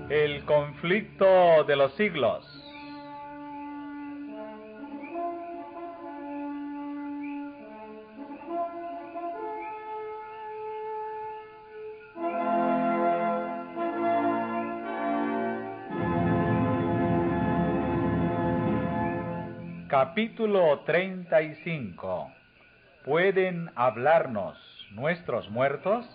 El conflicto de los siglos. Capítulo 35. ¿Pueden hablarnos nuestros muertos?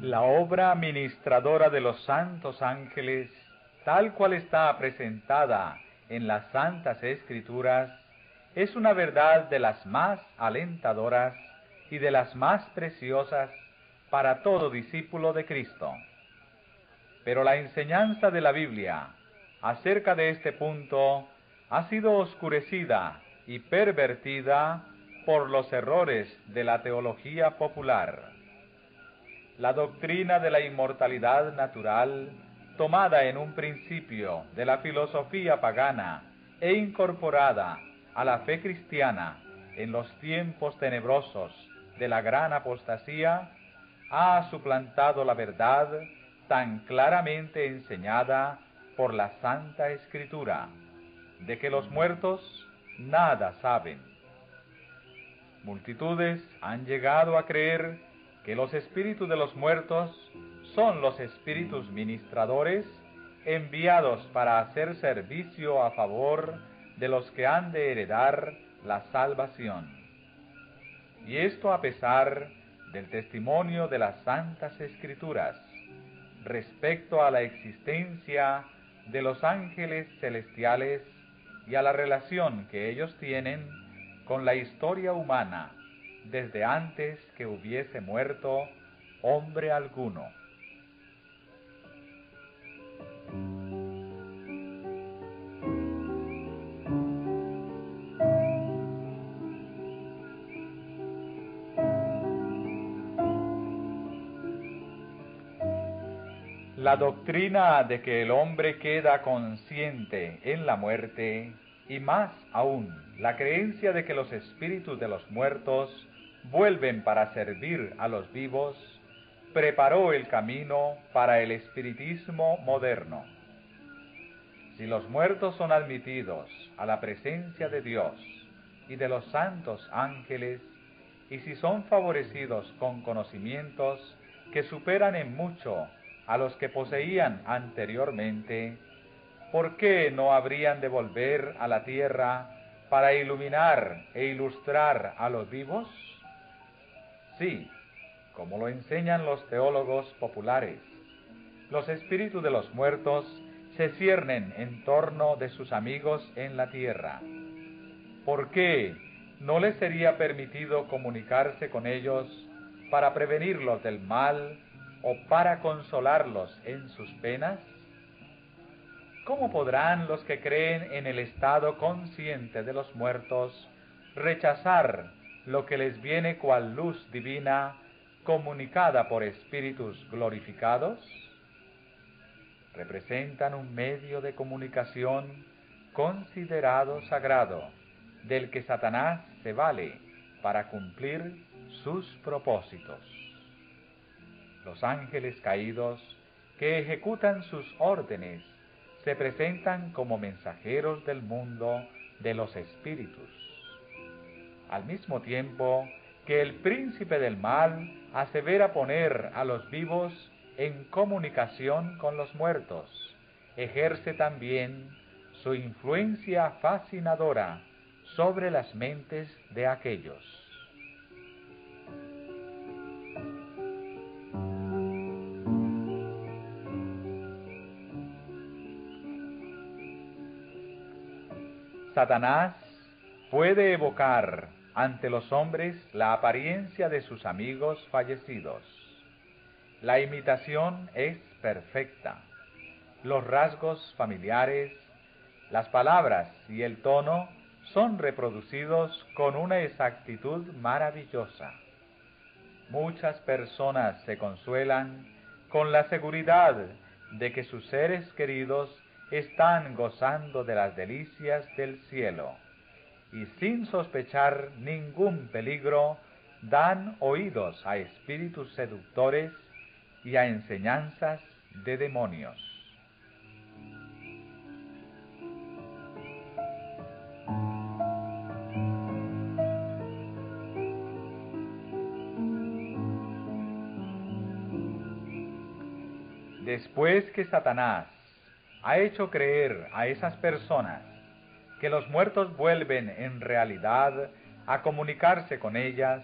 La obra ministradora de los santos ángeles, tal cual está presentada en las Santas Escrituras, es una verdad de las más alentadoras y de las más preciosas para todo discípulo de Cristo. Pero la enseñanza de la Biblia acerca de este punto ha sido oscurecida y pervertida por los errores de la teología popular. La doctrina de la inmortalidad natural, tomada en un principio de la filosofía pagana e incorporada a la fe cristiana en los tiempos tenebrosos de la gran apostasía, ha suplantado la verdad tan claramente enseñada por la Santa Escritura, de que los muertos nada saben. Multitudes han llegado a creer que los espíritus de los muertos son los espíritus ministradores enviados para hacer servicio a favor de los que han de heredar la salvación. Y esto a pesar del testimonio de las Santas Escrituras respecto a la existencia de los ángeles celestiales y a la relación que ellos tienen con la historia humana desde antes que hubiese muerto hombre alguno. La doctrina de que el hombre queda consciente en la muerte, y más aún la creencia de que los espíritus de los muertos vuelven para servir a los vivos, preparó el camino para el espiritismo moderno. Si los muertos son admitidos a la presencia de Dios y de los santos ángeles, y si son favorecidos con conocimientos que superan en mucho a los que poseían anteriormente, ¿por qué no habrían de volver a la tierra para iluminar e ilustrar a los vivos? Sí, como lo enseñan los teólogos populares, los espíritus de los muertos se ciernen en torno de sus amigos en la tierra. ¿Por qué no les sería permitido comunicarse con ellos para prevenirlos del mal o para consolarlos en sus penas? ¿Cómo podrán los que creen en el estado consciente de los muertos rechazar lo que les viene cual luz divina comunicada por espíritus glorificados? Representan un medio de comunicación considerado sagrado, del que Satanás se vale para cumplir sus propósitos. Los ángeles caídos que ejecutan sus órdenes se presentan como mensajeros del mundo de los espíritus, al mismo tiempo que el príncipe del mal asevera poner a los vivos en comunicación con los muertos. Ejerce también su influencia fascinadora sobre las mentes de aquellos. Satanás puede evocar ante los hombres la apariencia de sus amigos fallecidos. La imitación es perfecta. Los rasgos familiares, las palabras y el tono son reproducidos con una exactitud maravillosa. Muchas personas se consuelan con la seguridad de que sus seres queridos están gozando de las delicias del cielo, y sin sospechar ningún peligro, dan oídos a espíritus seductores y a enseñanzas de demonios. Después que Satanás ha hecho creer a esas personas que los muertos vuelven en realidad a comunicarse con ellas,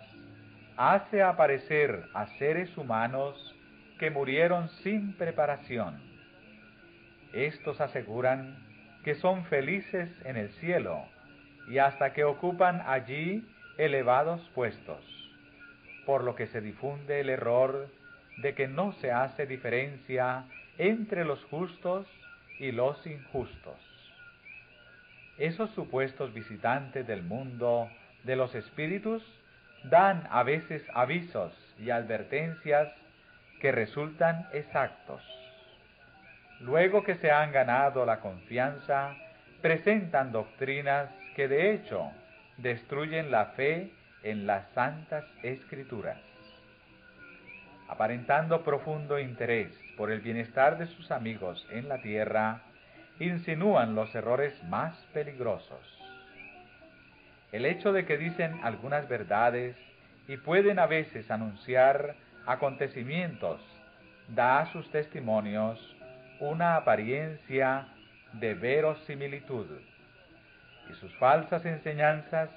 hace aparecer a seres humanos que murieron sin preparación. Estos aseguran que son felices en el cielo y hasta que ocupan allí elevados puestos, por lo que se difunde el error de que no se hace diferencia entre los justos y los injustos. Esos supuestos visitantes del mundo de los espíritus dan a veces avisos y advertencias que resultan exactos. Luego que se han ganado la confianza, presentan doctrinas que de hecho destruyen la fe en las santas escrituras. Aparentando profundo interés por el bienestar de sus amigos en la tierra, insinúan los errores más peligrosos. El hecho de que dicen algunas verdades y pueden a veces anunciar acontecimientos da a sus testimonios una apariencia de verosimilitud, y sus falsas enseñanzas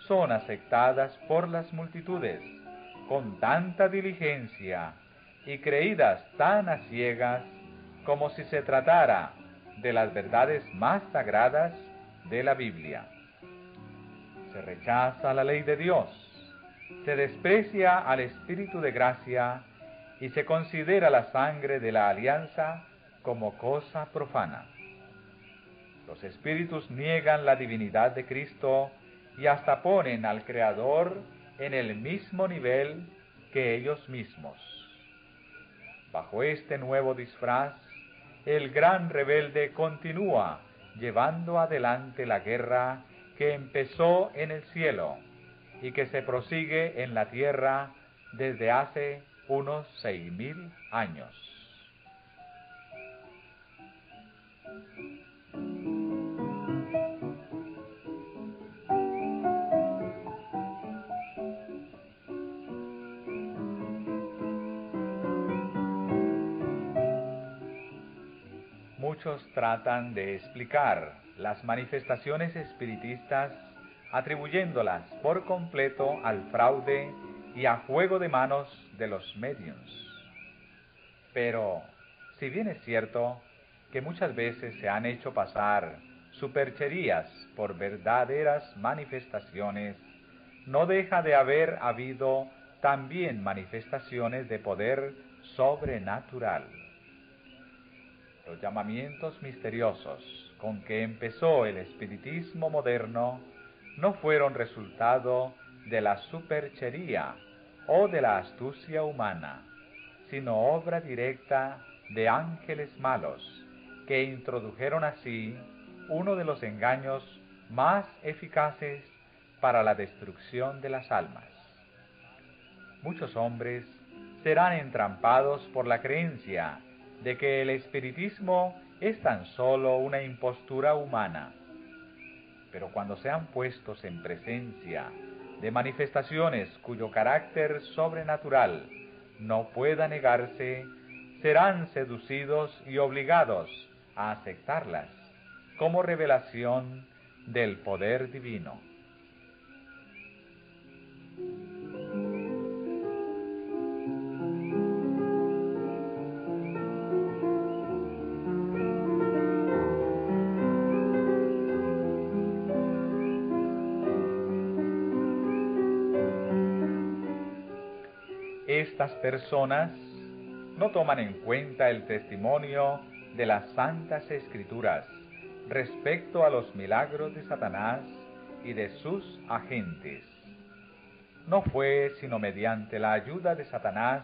son aceptadas por las multitudes con tanta diligencia y creídas tan a ciegas como si se tratara de las verdades más sagradas de la Biblia. Se rechaza la ley de Dios, se desprecia al Espíritu de gracia y se considera la sangre de la alianza como cosa profana. Los espíritus niegan la divinidad de Cristo y hasta ponen al Creador en el mismo nivel que ellos mismos. Bajo este nuevo disfraz, el gran rebelde continúa llevando adelante la guerra que empezó en el cielo y que se prosigue en la tierra desde hace unos 6.000 años. Muchos tratan de explicar las manifestaciones espiritistas atribuyéndolas por completo al fraude y a juego de manos de los médiums. Pero, si bien es cierto que muchas veces se han hecho pasar supercherías por verdaderas manifestaciones, no deja de haber habido también manifestaciones de poder sobrenatural. Los llamamientos misteriosos con que empezó el espiritismo moderno no fueron resultado de la superchería o de la astucia humana, sino obra directa de ángeles malos, que introdujeron así uno de los engaños más eficaces para la destrucción de las almas. Muchos hombres serán entrampados por la creencia de que el espiritismo es tan solo una impostura humana. Pero cuando sean puestos en presencia de manifestaciones cuyo carácter sobrenatural no pueda negarse, serán seducidos y obligados a aceptarlas como revelación del poder divino. Estas personas no toman en cuenta el testimonio de las Santas Escrituras respecto a los milagros de Satanás y de sus agentes. No fue sino mediante la ayuda de Satanás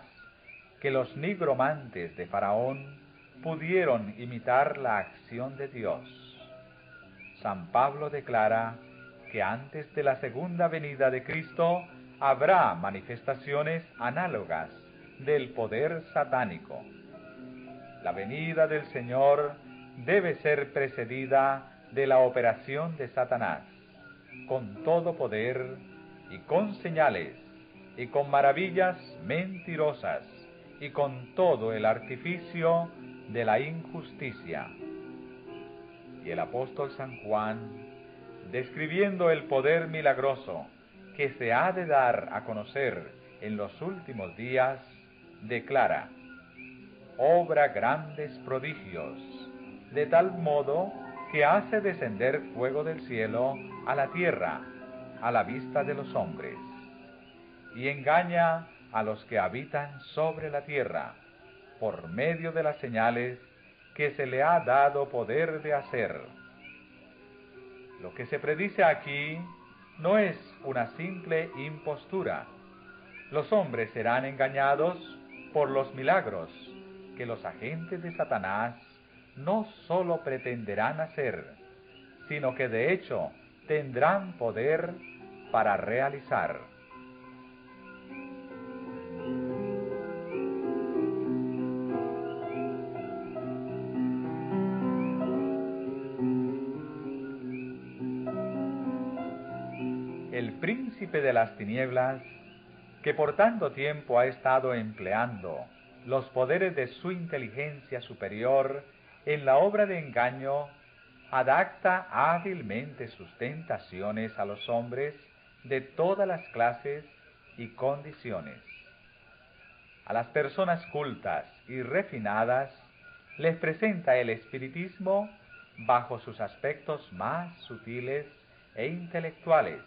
que los nigromantes de Faraón pudieron imitar la acción de Dios. San Pablo declara que antes de la segunda venida de Cristo habrá manifestaciones análogas del poder satánico. La venida del Señor debe ser precedida de la operación de Satanás, con todo poder y con señales y con maravillas mentirosas y con todo el artificio de la injusticia. Y el apóstol San Juan, describiendo el poder milagroso que se ha de dar a conocer en los últimos días, declara: obra grandes prodigios, de tal modo que hace descender fuego del cielo a la tierra, a la vista de los hombres, y engaña a los que habitan sobre la tierra, por medio de las señales que se le ha dado poder de hacer. Lo que se predice aquí no es una simple impostura. Los hombres serán engañados por los milagros que los agentes de Satanás no sólo pretenderán hacer, sino que de hecho tendrán poder para realizar. El príncipe de las tinieblas, que por tanto tiempo ha estado empleando los poderes de su inteligencia superior en la obra de engaño, adapta hábilmente sus tentaciones a los hombres de todas las clases y condiciones. A las personas cultas y refinadas les presenta el espiritismo bajo sus aspectos más sutiles e intelectuales,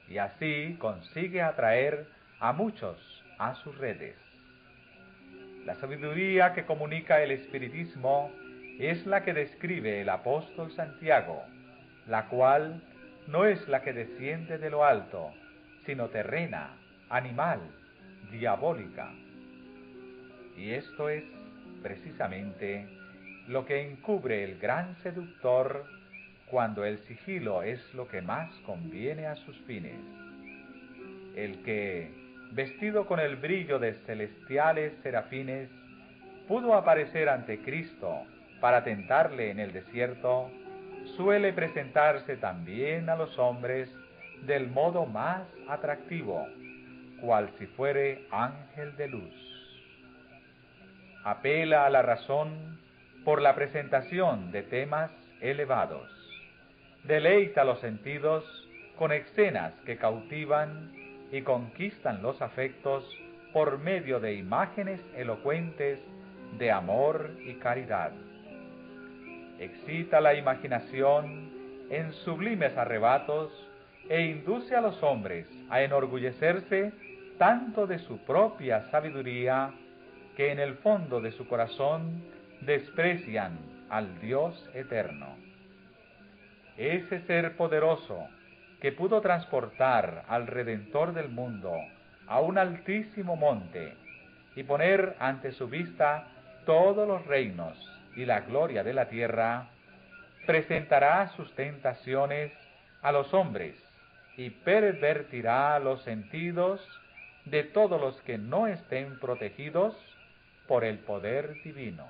y así consigue atraer a muchos a sus redes. La sabiduría que comunica el espiritismo es la que describe el apóstol Santiago, la cual no es la que desciende de lo alto, sino terrena, animal, diabólica. Y esto es precisamente lo que encubre el gran seductor cuando el sigilo es lo que más conviene a sus fines. El que, vestido con el brillo de celestiales serafines, pudo aparecer ante Cristo para tentarle en el desierto, suele presentarse también a los hombres del modo más atractivo, cual si fuere ángel de luz. Apela a la razón por la presentación de temas elevados. Deleita los sentidos con escenas que cautivan y conquistan los afectos por medio de imágenes elocuentes de amor y caridad. Excita la imaginación en sublimes arrebatos e induce a los hombres a enorgullecerse tanto de su propia sabiduría que en el fondo de su corazón desprecian al Dios eterno. Ese ser poderoso que pudo transportar al Redentor del mundo a un altísimo monte y poner ante su vista todos los reinos y la gloria de la tierra, presentará sus tentaciones a los hombres y pervertirá los sentidos de todos los que no estén protegidos por el poder divino.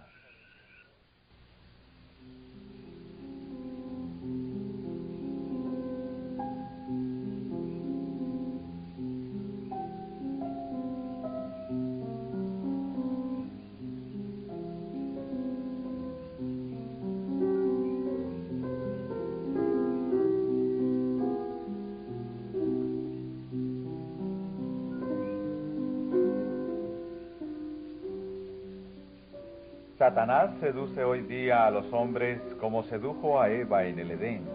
Satanás seduce hoy día a los hombres como sedujo a Eva en el Edén,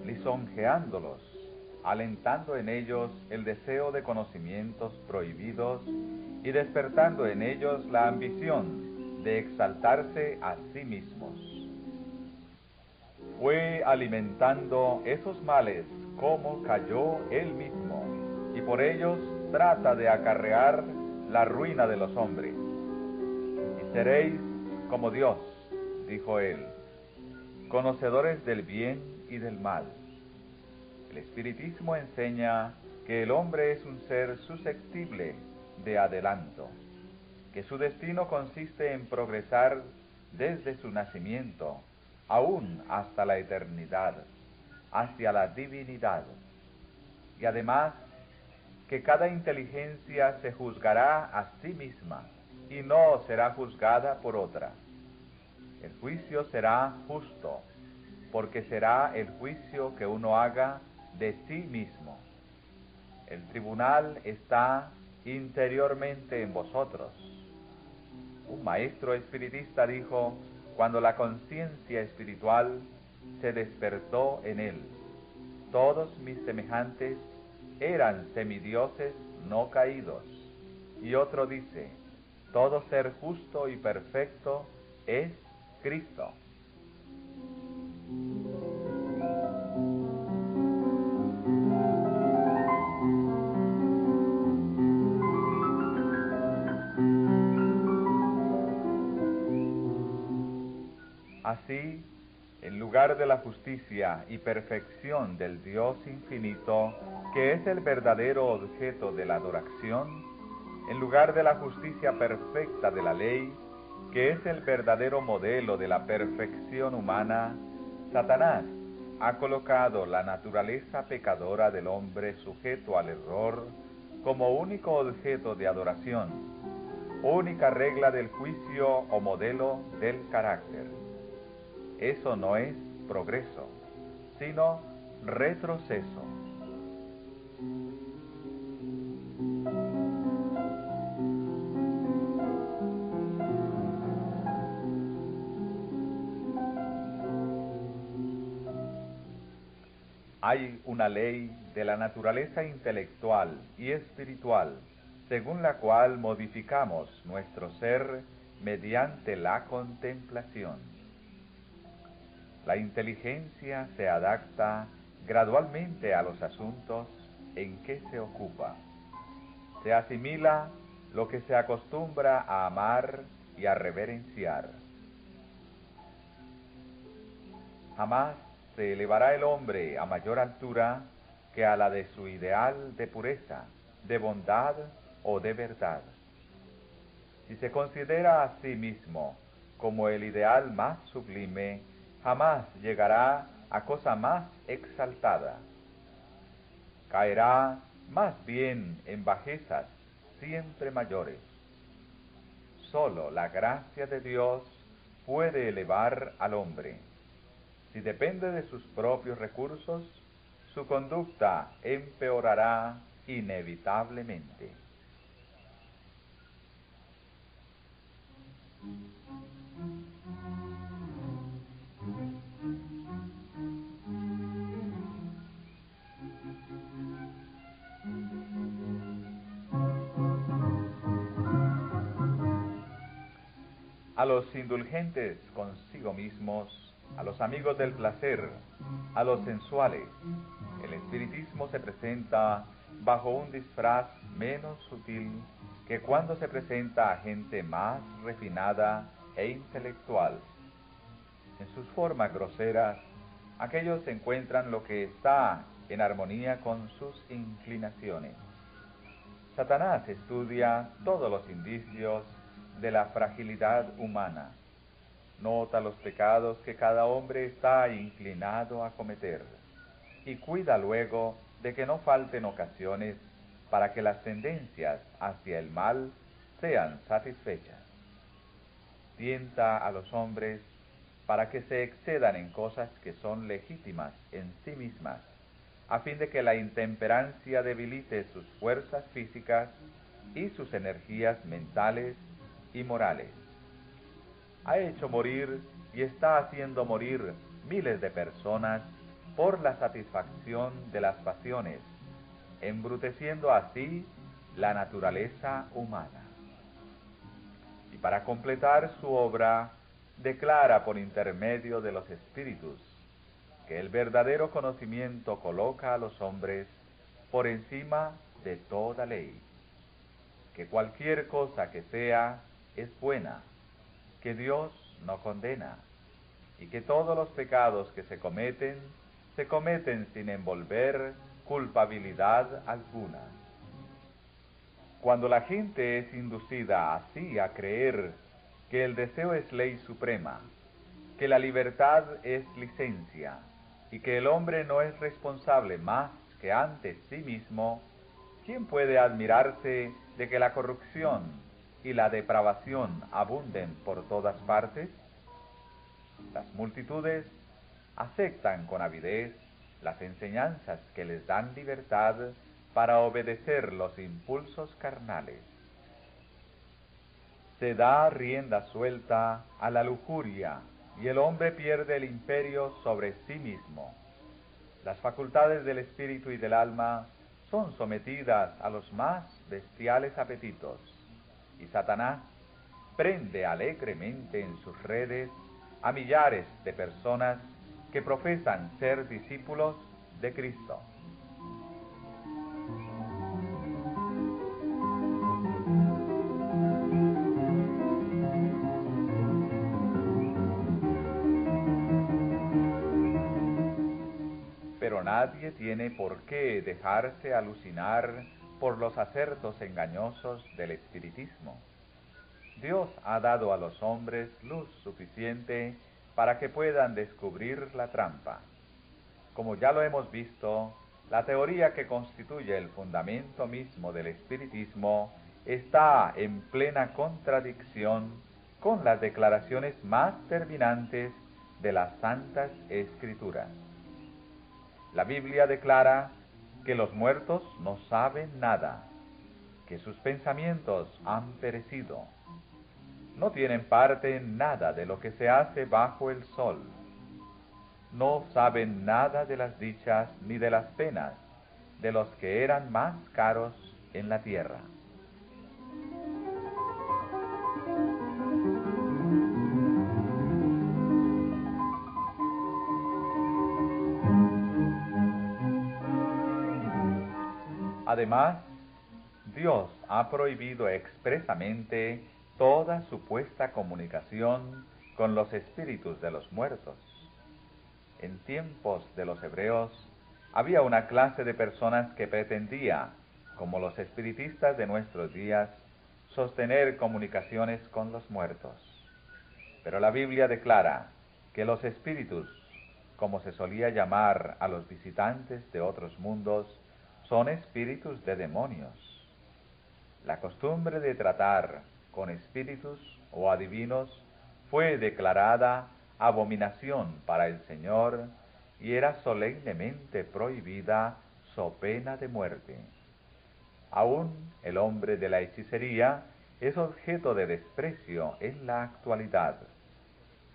lisonjeándolos, alentando en ellos el deseo de conocimientos prohibidos y despertando en ellos la ambición de exaltarse a sí mismos. Fue alimentando esos males como cayó él mismo, y por ellos trata de acarrear la ruina de los hombres. Y seréis como Dios, dijo él, conocedores del bien y del mal. El espiritismo enseña que el hombre es un ser susceptible de adelanto, que su destino consiste en progresar desde su nacimiento, aún hasta la eternidad, hacia la divinidad, y además que cada inteligencia se juzgará a sí misma y no será juzgada por otra. El juicio será justo, porque será el juicio que uno haga de sí mismo. El tribunal está interiormente en vosotros. Un maestro espiritista dijo, cuando la conciencia espiritual se despertó en él, todos mis semejantes eran semidioses no caídos. Y otro dice, todo ser justo y perfecto es Cristo. Así, en lugar de la justicia y perfección del Dios infinito, que es el verdadero objeto de la adoración, en lugar de la justicia perfecta de la ley, que es el verdadero modelo de la perfección humana, Satanás ha colocado la naturaleza pecadora del hombre sujeto al error como único objeto de adoración, única regla del juicio o modelo del carácter. Eso no es progreso, sino retroceso. Hay una ley de la naturaleza intelectual y espiritual, según la cual modificamos nuestro ser mediante la contemplación. La inteligencia se adapta gradualmente a los asuntos en que se ocupa. Se asimila lo que se acostumbra a amar y a reverenciar. Jamás se elevará el hombre a mayor altura que a la de su ideal de pureza, de bondad o de verdad. Si se considera a sí mismo como el ideal más sublime, jamás llegará a cosa más exaltada. Caerá más bien en bajezas siempre mayores. Solo la gracia de Dios puede elevar al hombre. Si depende de sus propios recursos, su conducta empeorará inevitablemente. A los indulgentes consigo mismos, a los amigos del placer, a los sensuales, el espiritismo se presenta bajo un disfraz menos sutil que cuando se presenta a gente más refinada e intelectual. En sus formas groseras, aquellos encuentran lo que está en armonía con sus inclinaciones. Satanás estudia todos los indicios de la fragilidad humana. Nota los pecados que cada hombre está inclinado a cometer y cuida luego de que no falten ocasiones para que las tendencias hacia el mal sean satisfechas. Tienta a los hombres para que se excedan en cosas que son legítimas en sí mismas, a fin de que la intemperancia debilite sus fuerzas físicas y sus energías mentales y morales. Ha hecho morir y está haciendo morir miles de personas por la satisfacción de las pasiones, embruteciendo así la naturaleza humana. y para completar su obra, declara por intermedio de los espíritus que el verdadero conocimiento coloca a los hombres por encima de toda ley, que cualquier cosa que sea es buena, que Dios no condena, y que todos los pecados que se cometen sin envolver culpabilidad alguna. Cuando la gente es inducida así a creer que el deseo es ley suprema, que la libertad es licencia, y que el hombre no es responsable más que ante sí mismo, ¿quién puede admirarse de que la corrupción y la depravación abunden por todas partes? Las multitudes aceptan con avidez las enseñanzas que les dan libertad para obedecer los impulsos carnales. Se da rienda suelta a la lujuria y el hombre pierde el imperio sobre sí mismo. Las facultades del espíritu y del alma son sometidas a los más bestiales apetitos, y Satanás prende alegremente en sus redes a millares de personas que profesan ser discípulos de Cristo. Pero nadie tiene por qué dejarse alucinar por los acertos engañosos del espiritismo. Dios ha dado a los hombres luz suficiente para que puedan descubrir la trampa. Como ya lo hemos visto, la teoría que constituye el fundamento mismo del espiritismo está en plena contradicción con las declaraciones más terminantes de las Santas Escrituras. La Biblia declara que los muertos no saben nada, que sus pensamientos han perecido, no tienen parte en nada de lo que se hace bajo el sol, no saben nada de las dichas ni de las penas de los que eran más caros en la tierra. Además, Dios ha prohibido expresamente toda supuesta comunicación con los espíritus de los muertos. En tiempos de los hebreos, había una clase de personas que pretendía, como los espiritistas de nuestros días, sostener comunicaciones con los muertos. Pero la Biblia declara que los espíritus, como se solía llamar a los visitantes de otros mundos, son espíritus de demonios. La costumbre de tratar con espíritus o adivinos fue declarada abominación para el Señor y era solemnemente prohibida so pena de muerte. Aún el hombre de la hechicería es objeto de desprecio en la actualidad.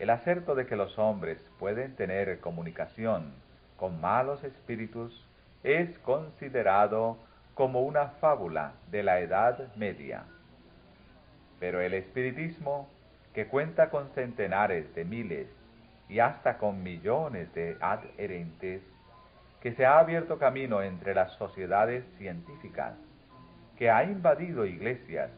El acerto de que los hombres pueden tener comunicación con malos espíritus es considerado como una fábula de la Edad Media. Pero el espiritismo, que cuenta con centenares de miles y hasta con millones de adherentes, que se ha abierto camino entre las sociedades científicas, que ha invadido iglesias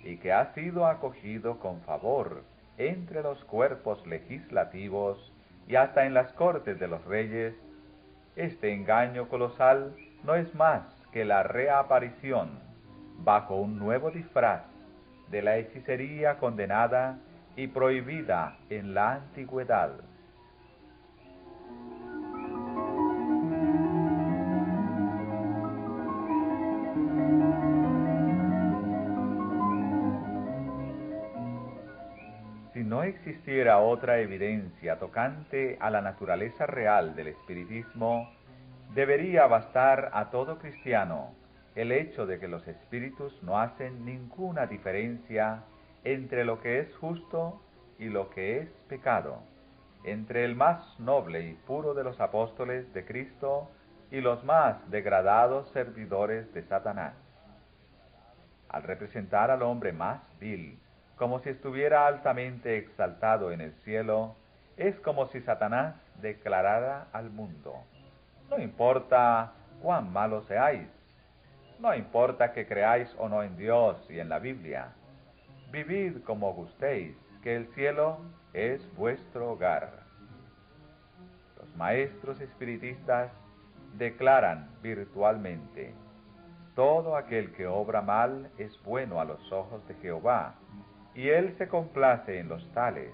y que ha sido acogido con favor entre los cuerpos legislativos y hasta en las cortes de los reyes, este engaño colosal no es más que la reaparición, bajo un nuevo disfraz, de la hechicería condenada y prohibida en la antigüedad. Si no existiera otra evidencia tocante a la naturaleza real del espiritismo, debería bastar a todo cristiano el hecho de que los espíritus no hacen ninguna diferencia entre lo que es justo y lo que es pecado, entre el más noble y puro de los apóstoles de Cristo y los más degradados servidores de Satanás. Al representar al hombre más vil como si estuviera altamente exaltado en el cielo, es como si Satanás declarara al mundo: no importa cuán malos seáis, no importa que creáis o no en Dios y en la Biblia, vivid como gustéis, que el cielo es vuestro hogar. Los maestros espiritistas declaran virtualmente: todo aquel que obra mal es bueno a los ojos de Jehová, y él se complace en los tales.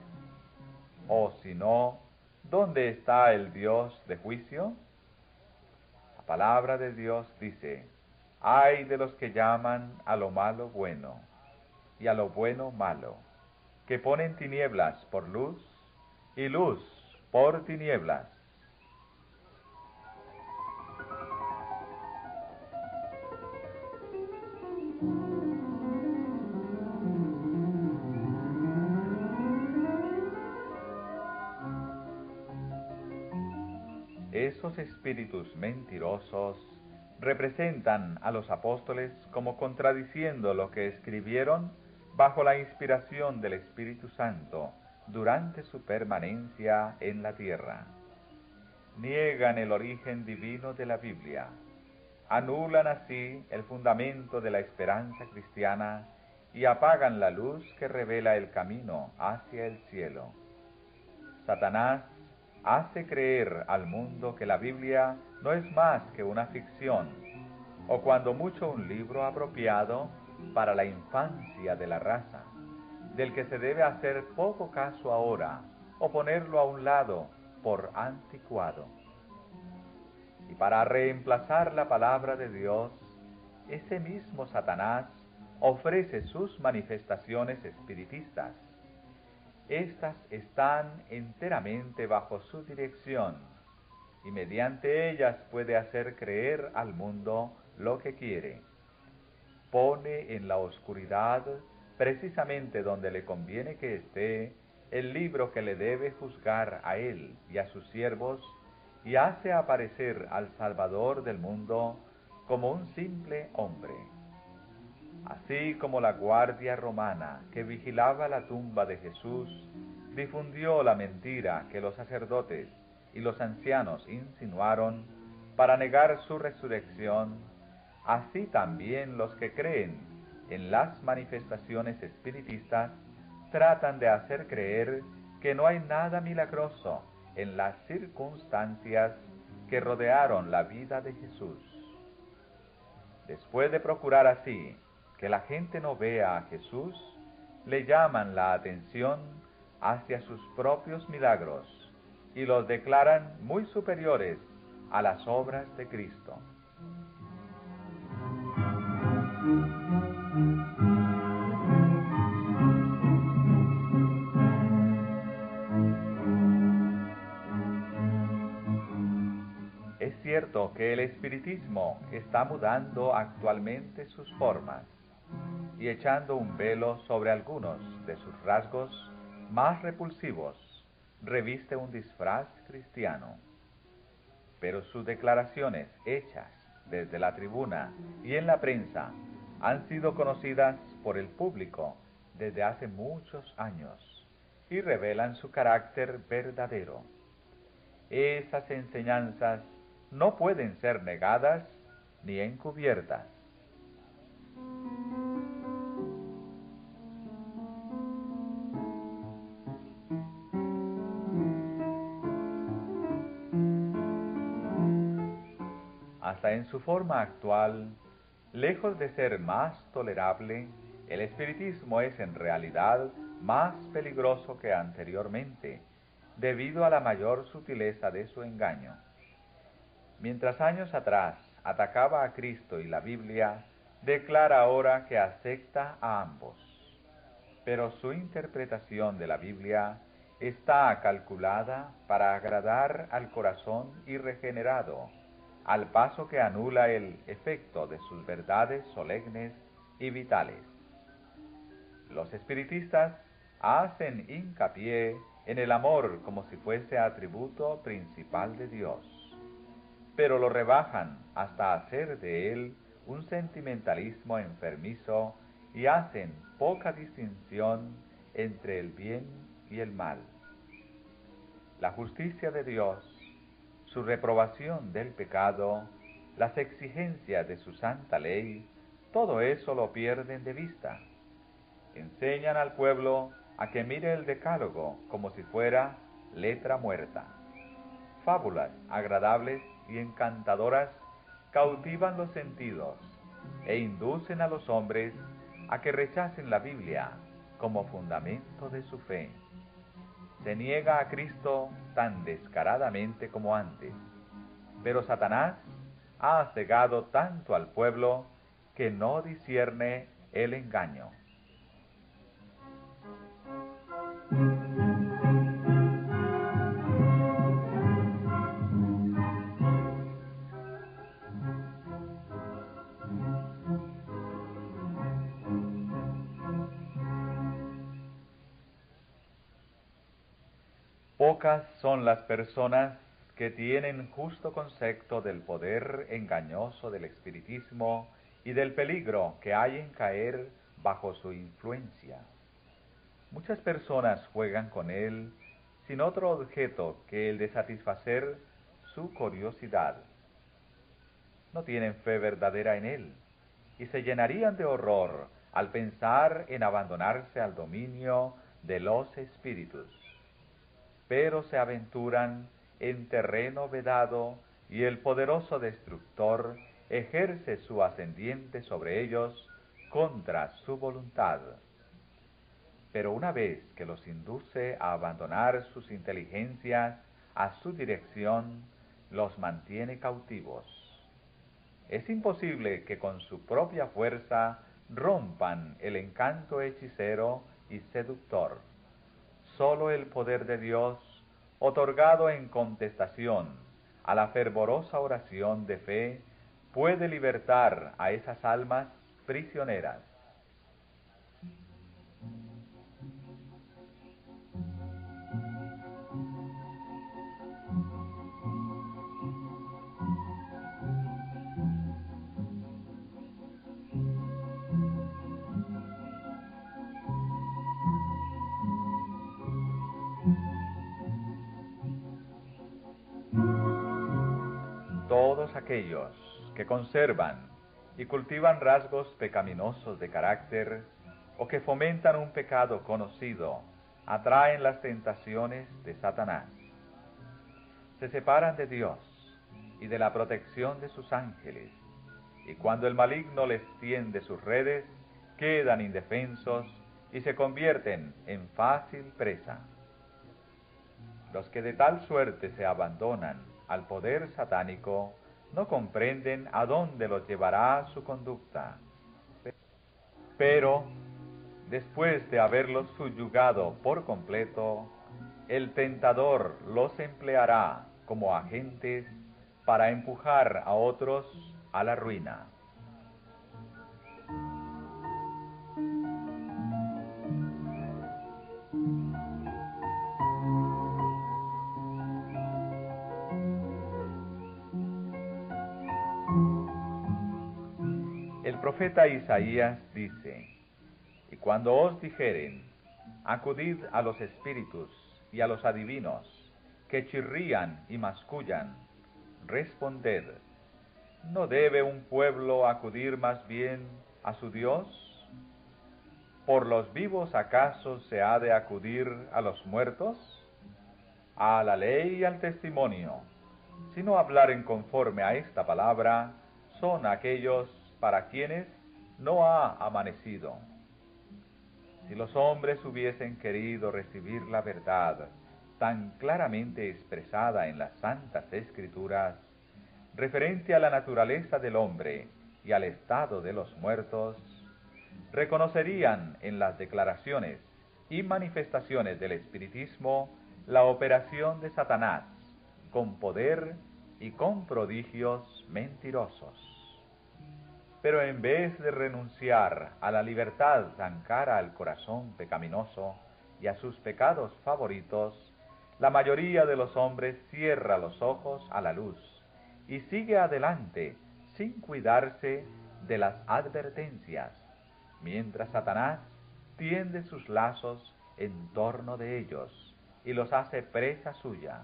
O si no, ¿dónde está el Dios de juicio? La palabra de Dios dice: ay de los que llaman a lo malo bueno, y a lo bueno malo, que ponen tinieblas por luz, y luz por tinieblas. Esos espíritus mentirosos representan a los apóstoles como contradiciendo lo que escribieron bajo la inspiración del Espíritu Santo durante su permanencia en la tierra. Niegan el origen divino de la Biblia, anulan así el fundamento de la esperanza cristiana y apagan la luz que revela el camino hacia el cielo. Satanás hace creer al mundo que la Biblia no es más que una ficción, o cuando mucho un libro apropiado para la infancia de la raza, del que se debe hacer poco caso ahora, o ponerlo a un lado por anticuado. Y para reemplazar la palabra de Dios, ese mismo Satanás ofrece sus manifestaciones espiritistas. Estas están enteramente bajo su dirección, y mediante ellas puede hacer creer al mundo lo que quiere. Pone en la oscuridad, precisamente donde le conviene que esté, el libro que le debe juzgar a él y a sus siervos, y hace aparecer al Salvador del mundo como un simple hombre. Así como la guardia romana que vigilaba la tumba de Jesús difundió la mentira que los sacerdotes y los ancianos insinuaron para negar su resurrección, así también los que creen en las manifestaciones espiritistas tratan de hacer creer que no hay nada milagroso en las circunstancias que rodearon la vida de Jesús. Después de procurar así que la gente no vea a Jesús, le llaman la atención hacia sus propios milagros y los declaran muy superiores a las obras de Cristo. Es cierto que el espiritismo está mudando actualmente sus formas y echando un velo sobre algunos de sus rasgos más repulsivos, reviste un disfraz cristiano. Pero sus declaraciones hechas desde la tribuna y en la prensa han sido conocidas por el público desde hace muchos años y revelan su carácter verdadero. Esas enseñanzas no pueden ser negadas ni encubiertas. Hasta en su forma actual, lejos de ser más tolerable, el espiritismo es en realidad más peligroso que anteriormente, debido a la mayor sutileza de su engaño. Mientras años atrás atacaba a Cristo y la Biblia, declara ahora que acepta a ambos. Pero su interpretación de la Biblia está calculada para agradar al corazón irregenerado, al paso que anula el efecto de sus verdades solemnes y vitales. Los espiritistas hacen hincapié en el amor como si fuese atributo principal de Dios, pero lo rebajan hasta hacer de él un sentimentalismo enfermizo y hacen poca distinción entre el bien y el mal. La justicia de Dios, su reprobación del pecado, las exigencias de su santa ley, todo eso lo pierden de vista. Enseñan al pueblo a que mire el decálogo como si fuera letra muerta. Fábulas agradables y encantadoras cautivan los sentidos e inducen a los hombres a que rechacen la Biblia como fundamento de su fe. Se niega a Cristo tan descaradamente como antes, pero Satanás ha cegado tanto al pueblo que no discierne el engaño. Pocas son las personas que tienen justo concepto del poder engañoso del espiritismo y del peligro que hay en caer bajo su influencia. Muchas personas juegan con él sin otro objeto que el de satisfacer su curiosidad. No tienen fe verdadera en él y se llenarían de horror al pensar en abandonarse al dominio de los espíritus. Pero se aventuran en terreno vedado y el poderoso destructor ejerce su ascendiente sobre ellos contra su voluntad. Pero una vez que los induce a abandonar sus inteligencias a su dirección, los mantiene cautivos. Es imposible que con su propia fuerza rompan el encanto hechicero y seductor. Solo el poder de Dios, otorgado en contestación a la fervorosa oración de fe, puede libertar a esas almas prisioneras. Todos aquellos que conservan y cultivan rasgos pecaminosos de carácter o que fomentan un pecado conocido atraen las tentaciones de Satanás. Se separan de Dios y de la protección de sus ángeles, y cuando el maligno les tiende sus redes, quedan indefensos y se convierten en fácil presa. Los que de tal suerte se abandonan al poder satánico no comprenden a dónde los llevará su conducta. Pero, después de haberlos subyugado por completo, el tentador los empleará como agentes para empujar a otros a la ruina. El profeta Isaías dice: y cuando os dijeren, acudid a los espíritus y a los adivinos, que chirrían y mascullan, responded, ¿no debe un pueblo acudir más bien a su Dios? ¿Por los vivos acaso se ha de acudir a los muertos? A la ley y al testimonio, si no hablaren conforme a esta palabra, son aquellos para quienes no ha amanecido. Si los hombres hubiesen querido recibir la verdad tan claramente expresada en las Santas Escrituras, referente a la naturaleza del hombre y al estado de los muertos, reconocerían en las declaraciones y manifestaciones del espiritismo la operación de Satanás con poder y con prodigios mentirosos. Pero en vez de renunciar a la libertad tan cara al corazón pecaminoso y a sus pecados favoritos, la mayoría de los hombres cierra los ojos a la luz y sigue adelante sin cuidarse de las advertencias, mientras Satanás tiende sus lazos en torno de ellos y los hace presa suya.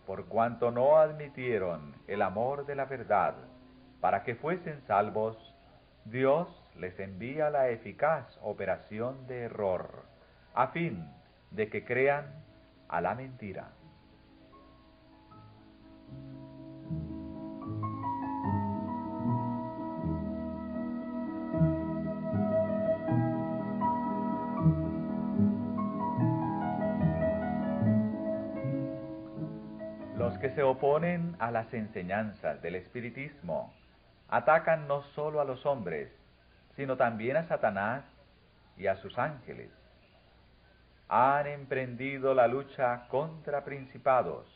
Por cuanto no admitieron el amor de la verdad para que fuesen salvos, Dios les envía la eficaz operación de error, a fin de que crean a la mentira. Los que se oponen a las enseñanzas del espiritismo atacan no solo a los hombres, sino también a Satanás y a sus ángeles. Han emprendido la lucha contra principados,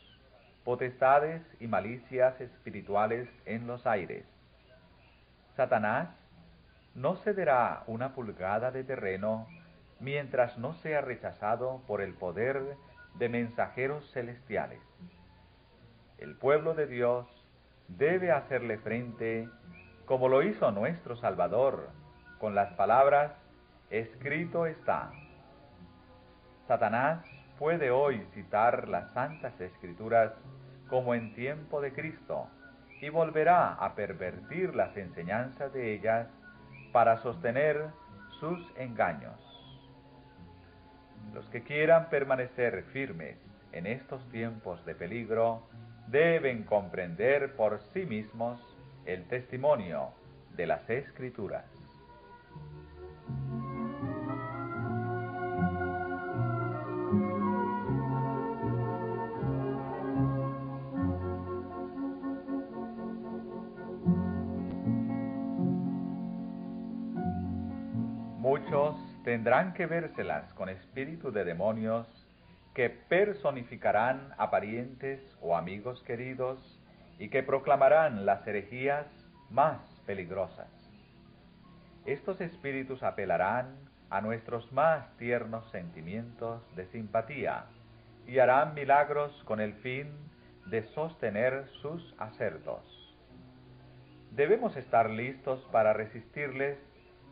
potestades y malicias espirituales en los aires. Satanás no cederá una pulgada de terreno mientras no sea rechazado por el poder de mensajeros celestiales. El pueblo de Dios debe hacerle frente como lo hizo nuestro Salvador, con las palabras: escrito está. Satanás puede hoy citar las Santas Escrituras como en tiempo de Cristo y volverá a pervertir las enseñanzas de ellas para sostener sus engaños. Los que quieran permanecer firmes en estos tiempos de peligro deben comprender por sí mismos el testimonio de las Escrituras. Muchos tendrán que vérselas con espíritu de demonios que personificarán a parientes o amigos queridos y que proclamarán las herejías más peligrosas. Estos espíritus apelarán a nuestros más tiernos sentimientos de simpatía y harán milagros con el fin de sostener sus asertos. Debemos estar listos para resistirles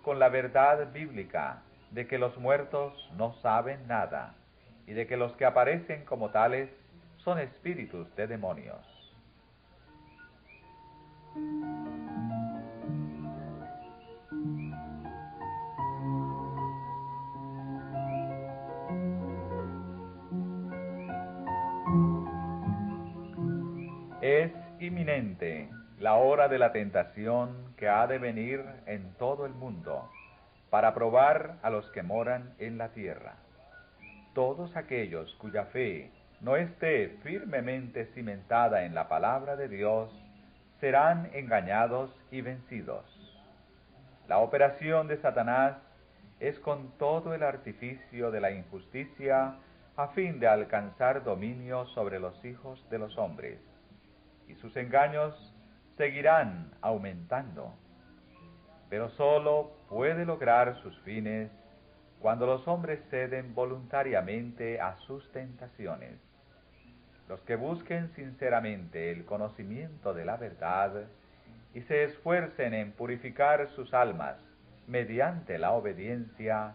con la verdad bíblica de que los muertos no saben nada y de que los que aparecen como tales son espíritus de demonios. Es inminente la hora de la tentación que ha de venir en todo el mundo para probar a los que moran en la tierra. Todos aquellos cuya fe no esté firmemente cimentada en la palabra de Dios serán engañados y vencidos. La operación de Satanás es con todo el artificio de la injusticia a fin de alcanzar dominio sobre los hijos de los hombres, y sus engaños seguirán aumentando. Pero sólo puede lograr sus fines cuando los hombres ceden voluntariamente a sus tentaciones. Los que busquen sinceramente el conocimiento de la verdad y se esfuercen en purificar sus almas mediante la obediencia,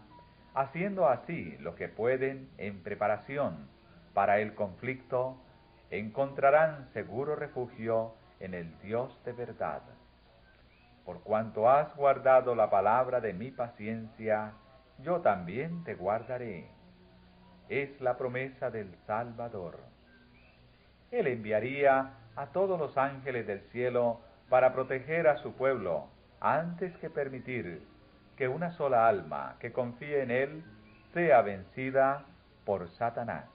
haciendo así lo que pueden en preparación para el conflicto, encontrarán seguro refugio en el Dios de verdad. Por cuanto has guardado la palabra de mi paciencia, yo también te guardaré. Es la promesa del Salvador. Él enviaría a todos los ángeles del cielo para proteger a su pueblo, antes que permitir que una sola alma que confíe en Él sea vencida por Satanás.